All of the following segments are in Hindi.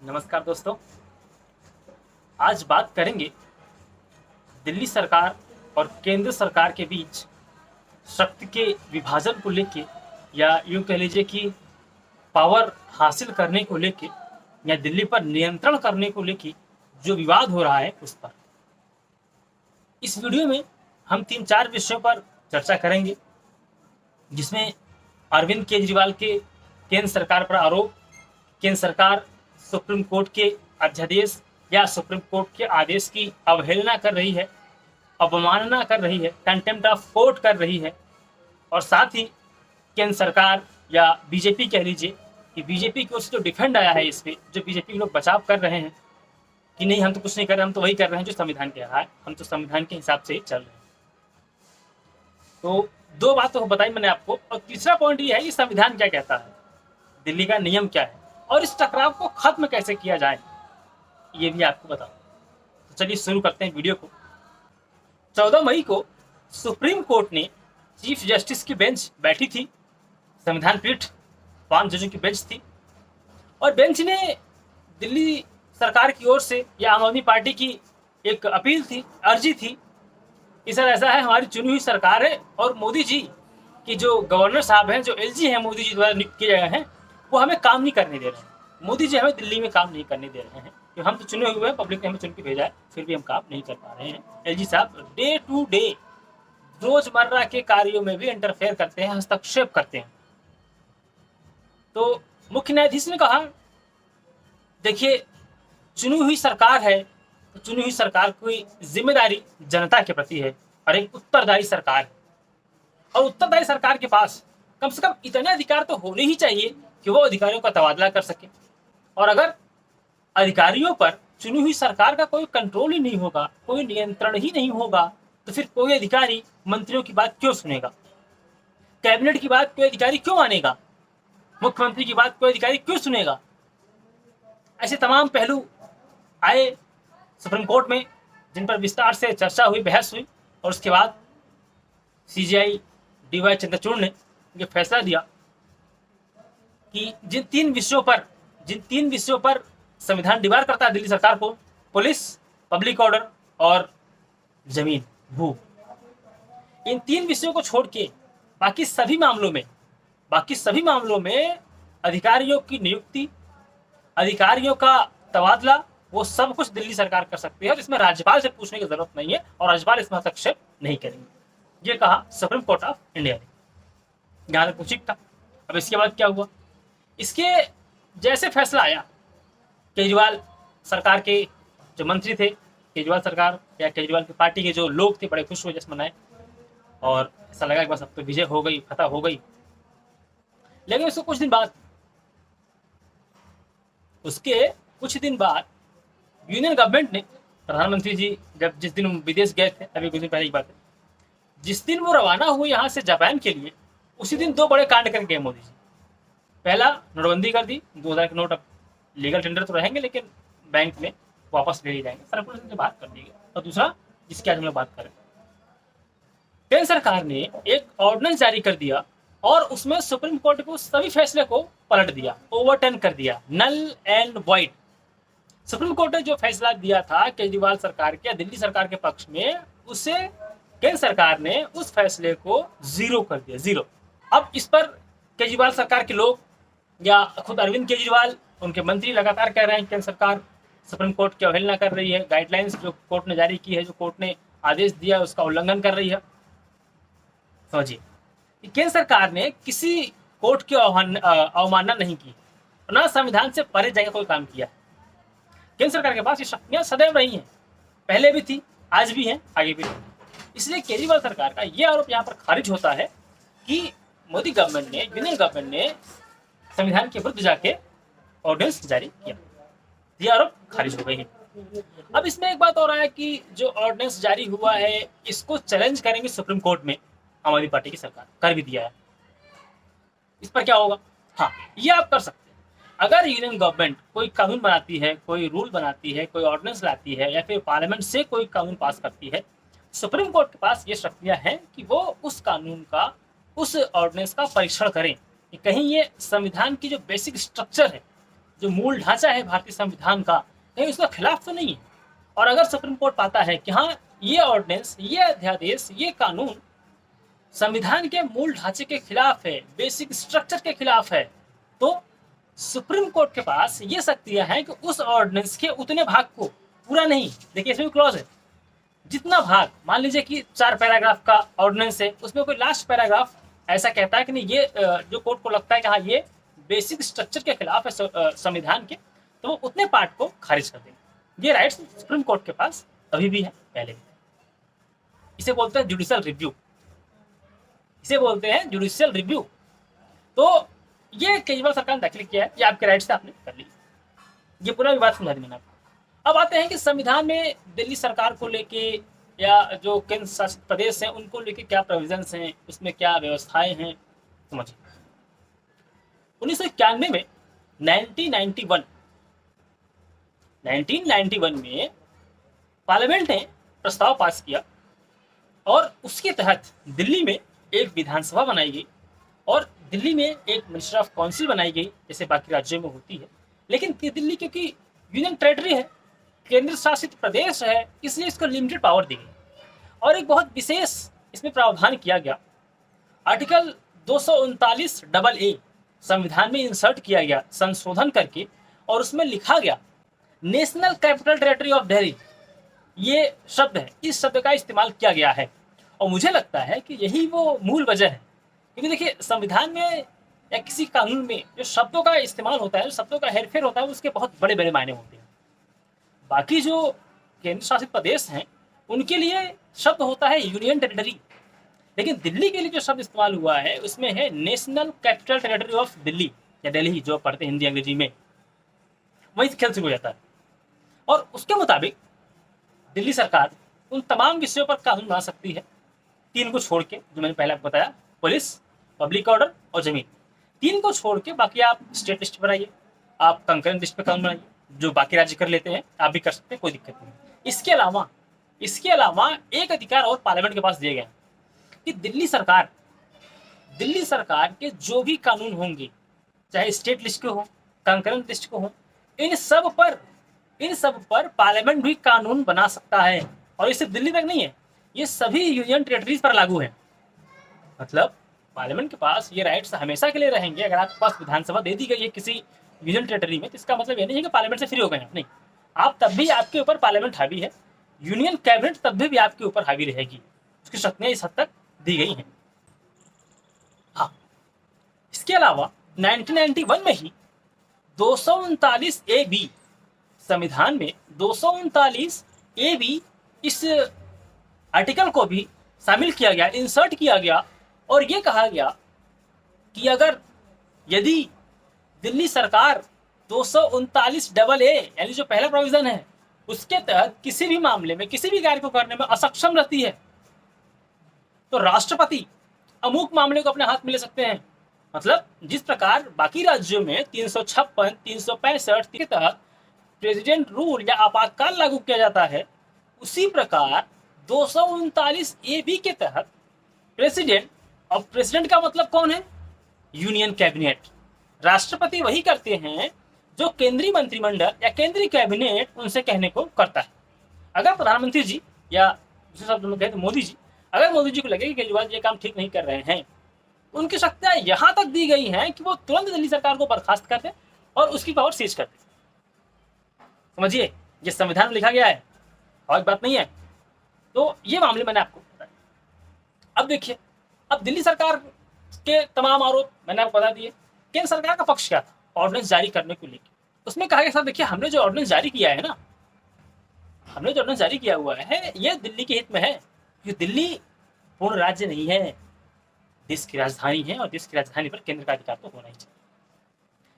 नमस्कार दोस्तों। आज बात करेंगे दिल्ली सरकार और केंद्र सरकार के बीच शक्ति के विभाजन को लेके, या यूं कह लीजिए कि पावर हासिल करने को लेके या दिल्ली पर नियंत्रण करने को लेके जो विवाद हो रहा है उस पर। इस वीडियो में हम 3-4 विषयों पर चर्चा करेंगे, जिसमें अरविंद केजरीवाल के केंद्र सरकार पर आरोप, केंद्र सरकार सुप्रीम कोर्ट के अध्यादेश या सुप्रीम कोर्ट के आदेश की अवहेलना कर रही है, अवमानना कर रही है, कंटेम्प्ट ऑफ कोर्ट कर रही है, और साथ ही केंद्र सरकार या बीजेपी कह लीजिए कि बीजेपी की ओर से जो डिफेंड आया है, इस पे जो बीजेपी के लोग बचाव कर रहे हैं कि नहीं, हम तो कुछ नहीं कर रहे, हम तो वही कर रहे हैं जो संविधान कह रहा है, हम तो संविधान के हिसाब से चल रहे हैं। तो दो बातों को बताई मैंने आपको, और तीसरा पॉइंट ये है कि संविधान क्या कहता है, दिल्ली का नियम क्या है, और इस टकराव को खत्म कैसे किया जाए, ये भी आपको बताऊं। तो चलिए शुरू करते हैं वीडियो को। 14 मई को सुप्रीम कोर्ट ने चीफ जस्टिस की बेंच बैठी थी, संविधान पीठ 5 जजों की बेंच थी, और बेंच ने दिल्ली सरकार की ओर से या आम आदमी पार्टी की एक अपील थी, अर्जी थी कि सर ऐसा है, हमारी चुनी हुई सरकार है और मोदी जी की जो गवर्नर साहब हैं, जो एलजी हैं, मोदी जी द्वारा नियुक्त किए गए हैं, वो हमें काम नहीं करने दे रहे हैं। मोदी जी हमें दिल्ली में काम नहीं करने दे रहे हैं, कि हम तो चुने हुए हैं, पब्लिक ने हमें चुन के भेजा है, फिर भी हम काम नहीं कर पा रहे हैं। एलजी साहब डे टू डे रोजमर्रा के कार्यों में भी इंटरफेयर करते हैं, हस्तक्षेप करते हैं। तो मुख्य न्यायाधीश ने कहा, देखिए चुनी हुई सरकार है, तो चुनी हुई सरकार की जिम्मेदारी जनता के प्रति है और एक उत्तरदायी सरकार है, और उत्तरदायी सरकार के पास कम से कम इतने अधिकार तो होने ही चाहिए कि वो अधिकारियों का तबादला कर सके। और अगर अधिकारियों पर चुनी हुई सरकार का कोई कंट्रोल ही नहीं होगा, कोई नियंत्रण ही नहीं होगा, तो फिर कोई अधिकारी मंत्रियों की बात क्यों सुनेगा, कैबिनेट की बात कोई अधिकारी क्यों मानेगा, मुख्यमंत्री की बात कोई अधिकारी क्यों सुनेगा। ऐसे तमाम पहलू आए सुप्रीम कोर्ट में, जिन पर विस्तार से चर्चा हुई, बहस हुई, और उसके बाद सीजेआई डीवाई चंद्रचूड़ ने ये फैसला दिया कि जिन तीन विषयों पर संविधान डिवार करता है दिल्ली सरकार को, पुलिस, पब्लिक ऑर्डर और जमीन, भू, इन 3 विषयों को छोड़ के बाकी सभी मामलों में अधिकारियों की नियुक्ति, अधिकारियों का तबादला, वो सब कुछ दिल्ली सरकार कर सकती है, और इसमें राज्यपाल से पूछने की जरूरत नहीं है, और राज्यपाल इसमें हस्तक्षेप नहीं करेंगे। ये कहा सुप्रीम कोर्ट ऑफ इंडिया ने। यहाँ तक कुछ ठीक था। अब इसके बाद क्या हुआ, इसके जैसे फैसला आया, केजरीवाल सरकार के जो मंत्री थे, केजरीवाल सरकार या केजरीवाल की पार्टी के जो लोग थे, बड़े खुश हुए, जश्न मनाए, और ऐसा लगा कि बस अब तो विजय हो गई, फतह हो गई। लेकिन उसके कुछ दिन बाद यूनियन गवर्नमेंट ने, प्रधानमंत्री जी जब जिस दिन विदेश गए थे, अभी कुछ दिन पहले की बात है, जिस दिन वो रवाना हुए यहाँ से जापान के लिए, उसी दिन 2 बड़े कांड करके गए मोदी जी। पहला, नोटबंदी कर दी, 2000 के नोट अब लीगल टेंडर तो रहेंगे, लेकिन बैंक में वापस ले लिए जाएंगे, सर्कुलेशन से बात कर दी गई। और दूसरा, जिसकी आज हम लोग बात करें, केंद्र सरकार ने एक ऑर्डिनेंस जारी कर दिया, और उसमें सुप्रीम कोर्ट को सभी फैसले को पलट दिया, ओवरटर्न कर दिया, null and void. Supreme court ने जो फैसला दिया था केजरीवाल सरकार के, दिल्ली सरकार के पक्ष में, उसे केंद्र सरकार ने उस फैसले को जीरो कर दिया, जीरो। अब इस पर केजरीवाल सरकार के लोग या खुद अरविंद केजरीवाल, उनके मंत्री लगातार कह रहे हैं केंद्र सरकार सुप्रीम कोर्ट की अवहेलना कर रही है, गाइडलाइंस जो कोर्ट ने जारी की है, जो कोर्ट ने आदेश दिया, उसका उल्लंघन कर रही है। समझिए, केंद्र सरकार ने किसी कोर्ट की अवमानना नहीं की, ना संविधान से परे जाकर कोई काम किया। केंद्र सरकार के पास ये शक्तियां सदैव रही हैं, पहले भी थी, आज भी हैं, आगे भी रहेंगी। इसलिए केजरीवाल सरकार का ये आरोप यहाँ पर खारिज होता है कि मोदी गवर्नमेंट ने, यूनियन गवर्नमेंट ने संविधान के विरुद्ध जाके ऑर्डिनेंस जारी किया। ये आरोप खारिज हो गए हैं। अब इसमें एक बात और आया कि जो ऑर्डिनेंस जारी हुआ है, इसको चैलेंज करेंगे सुप्रीम कोर्ट में आम आदमी पार्टी की सरकार, कर भी दिया है। इस पर क्या होगा? हाँ, ये आप कर सकते हैं। अगर यूनियन गवर्नमेंट कोई कानून बनाती है, कोई रूल बनाती है, कोई ऑर्डिनेंस लाती है, या फिर पार्लियामेंट से कोई कानून पास करती है, सुप्रीम कोर्ट के पास ये शक्तियां हैं कि वो उस कानून का, उस ऑर्डिनेंस का परीक्षण करें कि कहीं ये संविधान की जो बेसिक स्ट्रक्चर है, जो मूल ढांचा है भारतीय संविधान का, कहीं उसका खिलाफ तो नहीं है। और अगर सुप्रीम कोर्ट पाता है कि हाँ ये ऑर्डिनेंस, ये अध्यादेश, ये कानून संविधान के मूल ढांचे के खिलाफ है, बेसिक स्ट्रक्चर के खिलाफ है, तो सुप्रीम कोर्ट के पास ये शक्तियां हैं कि उस ऑर्डिनेंस के उतने भाग को, पूरा नहीं, देखिए इसमें क्लॉज है, जितना भाग, मान लीजिए कि 4 पैराग्राफ का ऑर्डिनेंस है, उसमें कोई लास्ट पैराग्राफ ऐसा कहता है कि नहीं ये जो कोर्ट को लगता है कि हाँ ये बेसिक स्ट्रक्चर के खिलाफ है संविधान के, तो वो उतने पार्ट को खारिज कर देंगे। ये राइट्स सुप्रीम कोर्ट के पास अभी भी है, पहले भी। इसे बोलते हैं जुडिशियल रिव्यू, इसे बोलते हैं जुडिशियल रिव्यू। तो ये केजरीवाल सरकार ने दाखिल किया है, ये आपके राइट से आपने कर ली, ये पूरा विवाद समझा दी मैंने आपको। अब आते हैं कि संविधान में दिल्ली सरकार को लेके या जो केंद्र शासित प्रदेश हैं उनको लेके क्या प्रोविजंस हैं, उसमें क्या व्यवस्थाएं हैं, समझिए। 1991 में 1991 में पार्लियामेंट ने प्रस्ताव पास किया और उसके तहत दिल्ली में एक विधानसभा बनाई गई और दिल्ली में एक मिनिस्टर ऑफ काउंसिल बनाई गई, जैसे बाकी राज्यों में होती है। लेकिन दिल्ली क्योंकि यूनियन टेरिटरी है, केंद्र शासित प्रदेश है, इसलिए इसको लिमिटेड पावर दी गई और एक बहुत विशेष इसमें प्रावधान किया गया। आर्टिकल 239 AA संविधान में इंसर्ट किया गया संशोधन करके, और उसमें लिखा गया national capital territory of Delhi, ये शब्द है, इस शब्द का इस्तेमाल किया गया है। और मुझे लगता है कि यही वो मूल वजह है, क्योंकि देखिए संविधान में या किसी कानून में जो शब्दों का इस्तेमाल होता है, जो शब्दों का हेरफेर होता है, उसके बहुत बड़े बड़े मायने होते हैं। बाकी जो केंद्र शासित प्रदेश हैं उनके लिए शब्द होता है यूनियन टेरिटरी, लेकिन दिल्ली के लिए जो शब्द इस्तेमाल हुआ है उसमें है national capital territory of Delhi या दिल्ली, जो पढ़ते हैं हिंदी अंग्रेजी में, वही खेल शुरू हो जाता है। और उसके मुताबिक दिल्ली सरकार उन तमाम विषयों पर कानून बना सकती है, 3 को छोड़ के, जो मैंने पहले आपको बताया, पुलिस, पब्लिक ऑर्डर और जमीन, 3 को छोड़ के बाकी आप स्टेट लिस्ट बनाइए, आप कंकरेंट लिस्ट पे कानून बनाइए, जो बाकी राज्य कर लेते हैं आप भी कर सकते हैं, कोई दिक्कत नहीं। इसके अलावा एक अधिकार और पार्लियामेंट के पास दिए गए कि दिल्ली सरकार के जो भी कानून होंगे, चाहे स्टेट लिस्ट के हो, कंकरेंट लिस्ट को हो, इन सब पर पार्लियामेंट भी कानून बना सकता है। और ये सिर्फ दिल्ली तक नहीं है, ये सभी यूनियन टेरिटरीज पर लागू है। मतलब पार्लियामेंट के पास ये राइट्स हमेशा के लिए रहेंगे। अगर आपके पास विधानसभा दे दी गई है किसी यूनियन टेरिटरी में, तो इसका मतलब ये नहीं है कि पार्लियामेंट से फ्री हो गए हैं, नहीं, आप तब भी आपके ऊपर पार्लियामेंट हावी है, यूनियन कैबिनेट तब भी आपके ऊपर हावी रहेगी, उसकी शक्तियां इस हद तक दी गई हैं। हाँ, इसके अलावा 1991 में ही 239AB संविधान में 239AB इस आर्टिकल को भी शामिल किया गया, इंसर्ट किया गया, और ये कहा गया कि अगर यदि दिल्ली सरकार 239AA यानी जो पहला प्रोविजन है उसके तहत किसी भी मामले में, किसी भी कार्य को करने में असक्षम रहती है, तो राष्ट्रपति अमुक मामले को अपने हाथ में ले सकते हैं। मतलब जिस प्रकार बाकी राज्यों में 356, 365 के तहत प्रेसिडेंट रूल या आपातकाल लागू किया जाता है, उसी प्रकार 239AB के तहत प्रेसिडेंट, और प्रेसिडेंट का मतलब कौन है? Union cabinet. राष्ट्रपति वही करते हैं जो केंद्रीय मंत्रिमंडल या केंद्रीय कैबिनेट उनसे कहने को करता है। अगर प्रधानमंत्री जी या दूसरे शब्द में कहें तो मोदी जी, अगर मोदी जी को लगे कि केजरीवाल ये काम ठीक नहीं कर रहे हैं, उनकी शक्तियां यहां तक दी गई हैं कि वो तुरंत दिल्ली सरकार को बर्खास्त कर दे और उसकी पावर सीज कर दे। समझिए, ये संविधान में लिखा गया है और बात नहीं है। तो ये मामले मैंने आपको बताया। अब देखिए, अब दिल्ली सरकार के तमाम आरोप मैंने आपको बता दिए। केंद्र सरकार का पक्ष क्या था ऑर्डिनेंस जारी करने को लेकर? उसमें कहा गया, सर देखिए हमने जो ऑर्डिनेंस जारी किया है ना, हमने जो ऑर्डिनेंस जारी किया हुआ है ये दिल्ली के हित में है, क्योंकि दिल्ली पूर्ण राज्य नहीं है, देश की राजधानी है, और देश की राजधानी पर केंद्र का अधिकार तो होना ही चाहिए।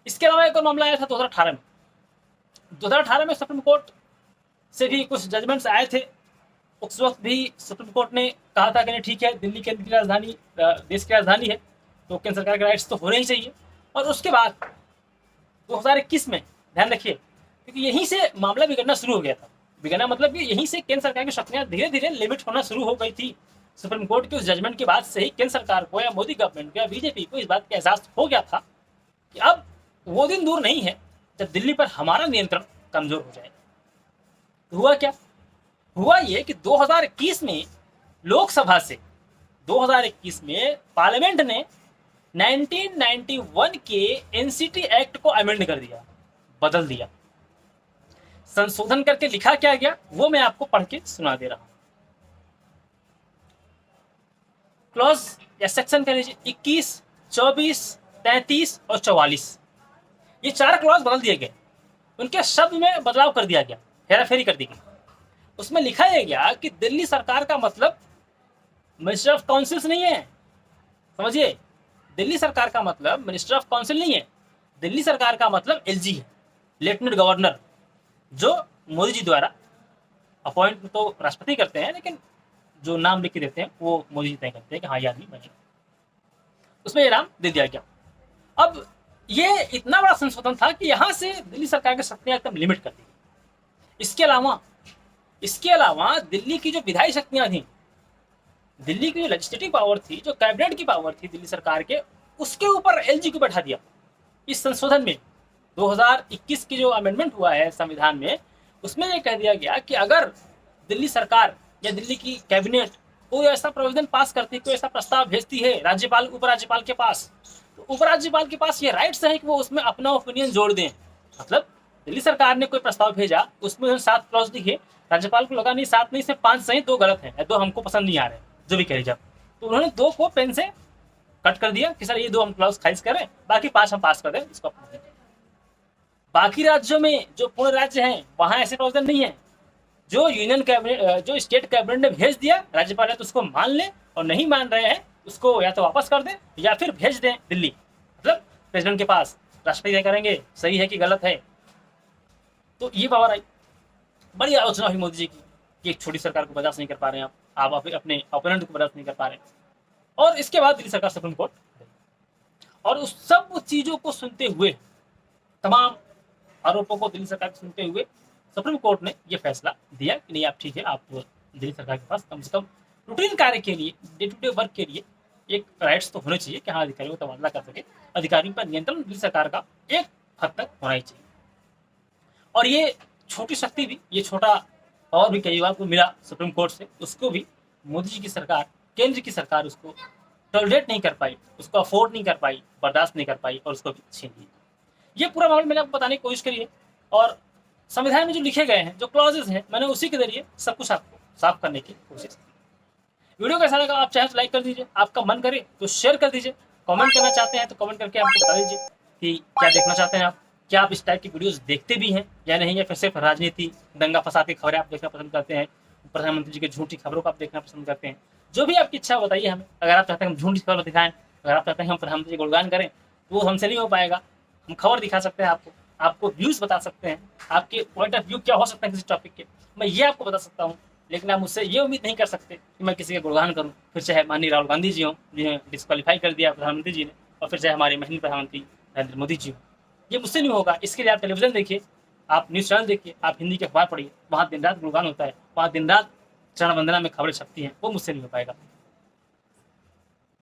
इसके अलावा एक और मामला आया था 2018 में। 2018 में सुप्रीम कोर्ट से भी कुछ जजमेंट्स आए थे। उस वक्त भी सुप्रीम कोर्ट ने कहा था कि नहीं ठीक है, दिल्ली केंद्र की राजधानी, देश की राजधानी है, तो केंद्र सरकार के राइट्स तो होने ही चाहिए। और उसके बाद 2021 में, ध्यान रखिए, क्योंकि यहीं से मामला बिगड़ना शुरू हो गया था। बिगड़ना मतलब कि यहीं से केंद्र सरकार की शक्तियां धीरे धीरे लिमिट होना शुरू हो गई थी। सुप्रीम कोर्ट के उस जजमेंट के बाद से ही केंद्र सरकार को या मोदी गवर्नमेंट को या बीजेपी को इस बात का एहसास हो गया था कि अब वो दिन दूर नहीं है जब दिल्ली पर हमारा नियंत्रण कमजोर हो जाए। तो हुआ क्या? हुआ ये कि 2021 में लोकसभा से 2021 में पार्लियामेंट ने 1991 के एनसीटी एक्ट को अमेंड कर दिया, बदल दिया। संशोधन करके लिखा क्या गया वो मैं आपको पढ़ के सुना दे रहा हूं। क्लॉज या सेक्शन कह लीजिए 21, 24, 33 और 44, ये 4 क्लॉज बदल दिए गए। उनके शब्द में बदलाव कर दिया गया, हेराफेरी कर दी गई। उसमें लिखा यह गया कि दिल्ली सरकार का मतलब मिनिस्टर ऑफ काउंसिल्स नहीं है। समझिए, दिल्ली सरकार का मतलब मिनिस्टर ऑफ काउंसिल नहीं है। दिल्ली सरकार का मतलब एलजी है, लेफ्टिनेंट गवर्नर, जो मोदी जी द्वारा अपॉइंट तो राष्ट्रपति करते हैं, लेकिन जो नाम लिख के देते हैं वो मोदी जी तय करते हैं कि हाँ ये आदमी बनेगा। उसमें ये नाम दे दिया गया। अब ये इतना बड़ा संशोधन था कि यहाँ से दिल्ली सरकार की शक्तियां एकदम लिमिट कर दी गई। इसके अलावा दिल्ली की जो विधायी शक्तियां थी, दिल्ली की जो लेजिस्लेटिव पावर थी, जो कैबिनेट की पावर थी दिल्ली सरकार के, उसके ऊपर एलजी को बैठा दिया। इस संशोधन में 2021 की जो अमेंडमेंट हुआ है संविधान में, उसमें यह कह दिया गया कि अगर दिल्ली सरकार या दिल्ली की कैबिनेट कोई ऐसा प्रोविजन पास करती है, कोई ऐसा प्रस्ताव भेजती है राज्यपाल उपराज्यपाल के पास, तो उपराज्यपाल के पास ये राइट्स है कि वो उसमें अपना ओपिनियन जोड़ दें। मतलब दिल्ली सरकार ने कोई प्रस्ताव भेजा, उसमें 7 क्लॉज दिखे, राज्यपाल को लगा नहीं 7 नहीं, सिर्फ 5 सही, 2 गलत है, 2 हमको पसंद नहीं आ रहे, जो भी कह जब, तो उन्होंने 2 को पेन से कट कर दिया कि सर ये 2 हम क्लॉज खारिज करें, बाकी 5 हम पास कर दें, इसको अपना। बाकी राज्यों में जो पूर्ण राज्य हैं वहां ऐसे प्रोविजन नहीं है। जो यूनियन कैबिनेट, जो स्टेट कैबिनेट ने भेज दिया, राज्यपाल तो उसको मान ले, और नहीं मान रहे हैं उसको या तो वापस कर दें या फिर भेज दें दिल्ली, मतलब प्रेसिडेंट के पास, राष्ट्रपति तय करेंगे सही है कि गलत है। तो ये पावर आई। बड़ी आलोचना हुई मोदी जी की कि एक छोटी सरकार को बर्दाश्त नहीं कर पा रहे हैं आप अपने ओपोनेंट को बर्दाश्त नहीं कर पा रहे हैं। और इसके बाद दिल्ली सरकार सुप्रीम कोर्ट, और उस सब चीजों को सुनते हुए, तमाम आरोपों को दिल्ली सरकार को सुनते हुए, सुप्रीम कोर्ट ने यह फैसला दिया कि नहीं, आप ठीक है, आप दिल्ली सरकार के पास कम से कम रूटीन कार्य के लिए, डे टू डे वर्क के लिए एक राइट्स तो होने चाहिए कि हाँ अधिकारियों को तबादला कर सके। अधिकारियों पर नियंत्रण दिल्ली सरकार का एक हद तक होना ही चाहिए। और ये छोटी शक्ति भी, ये छोटा और भी कई बार को मिला सुप्रीम कोर्ट से, उसको भी मोदी जी की सरकार, केंद्र की सरकार उसको टॉलरेट नहीं कर पाई, उसको अफोर्ड नहीं कर पाई, बर्दाश्त नहीं कर पाई, और उसको भी छीन लिया। ये पूरा मामला मैंने आपको बताने की कोशिश करी है, और संविधान में जो लिखे गए हैं, जो क्लॉजेस हैं, मैंने उसी के जरिए सब कुछ आपको साफ करने की कोशिश की। वीडियो कैसा लगा? आप चाहे तो लाइक कर दीजिए, आपका मन करे तो शेयर कर दीजिए, कमेंट करना चाहते हैं तो कमेंट करके आपको बता दीजिए कि क्या देखना चाहते हैं आप, क्या आप इस टाइप की वीडियोस देखते भी हैं या नहीं, या फिर सिर्फ राजनीति, दंगा फसाद की खबरें आप देखना पसंद करते हैं, प्रधानमंत्री जी की झूठी खबरों को आप देखना पसंद करते हैं। जो भी आपकी इच्छा बताइए हमें। अगर आप चाहते हैं हम झूठी खबर दिखाएं, अगर आप चाहते हैं हम प्रधानमंत्री जी गुणगान करें, तो वो हमसे नहीं हो पाएगा। हम खबर दिखा सकते हैं आपको व्यूज बता सकते हैं, आपके पॉइंट ऑफ व्यू क्या हो सकता है किसी टॉपिक के, मैं ये आपको बता सकता हूँ। लेकिन आप मुझसे ये उम्मीद नहीं कर सकते कि मैं किसी का गुणगान करूँ, फिर चाहे माननीय राहुल गांधी जी हों जिन्हें डिस्क्वालीफाई कर दिया प्रधानमंत्री जी ने, और फिर चाहे हमारे माननीय प्रधानमंत्री नरेंद्र मोदी जी हों। ये मुझसे नहीं होगा। इसके लिए आप टेलीविजन देखिए, आप न्यूज़ चैनल देखिए, आप हिंदी के अखबार पढ़िए, वहाँ दिन रात गुणगान होता है, वहाँ दिन रात चरण वंदना में खबरें छपती हैं, वो मुझसे नहीं हो पाएगा।